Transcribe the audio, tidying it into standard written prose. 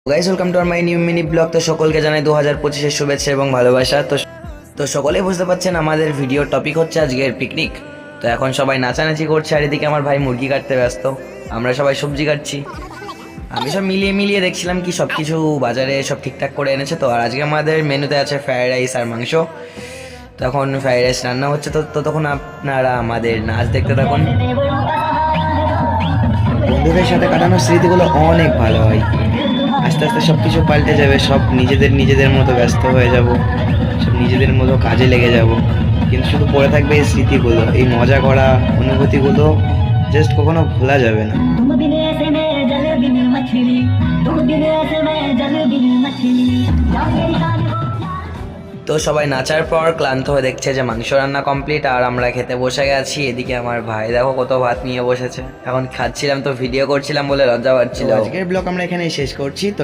Guys, welcome to our my new mini vlog. তো সকলকে জানাই 2025-এর শুভেচ্ছা এবং ভালোবাসা। তো সকলেই বুঝতে পারছেন আমাদের ভিডিওর টপিক হচ্ছে আজকের পিকনিক। তো এখন সবাই নাচানাচি করছে, আর এদিকে আমার ভাই মুরগি কাটতে ব্যস্ত, আমরা সবাই সবজি কাটছি। আমি সব মিলিয়ে মিলিয়ে দেখছিলাম কি সব কিছু বাজারে সব ঠিকঠাক করে এনেছে। তো আর আজকে আমাদের মেনুতে আছে ফ্রাইড রাইস আর মাংস। তখন ফ্রাইড রাইস রান্না হচ্ছে, তো তখন আপনারা আমাদের নাচ দেখতে থাকুন। বন্ধুদের সাথে কাটানো স্মৃতিগুলো অনেক ভালো হয়। আস্তে আস্তে সব কিছু পাল্টে যাবে, সব নিজেদের মতো ব্যস্ত হয়ে যাব, সব নিজেদের মতো কাজে লেগে যাব, কিন্তু শুধু পড়ে থাকবে এই স্মৃতিগুলো, এই মজা করা অনুভূতিগুলো জাস্ট কখনো ভোলা যাবে না। তো সবাই নাচার পর ক্লান্ত হয়ে দেখছে যে মাংস রান্না কমপ্লিট, আর আমরা খেতে বসে গেছি। এদিকে আমার ভাই দেখো কত ভাত নিয়ে বসেছে। এখন খাচ্ছিলাম তো ভিডিও করছিলাম বলে লজ্জা পাচ্ছিল। আজকের ব্লগ আমরা এখানেই শেষ করছি। তো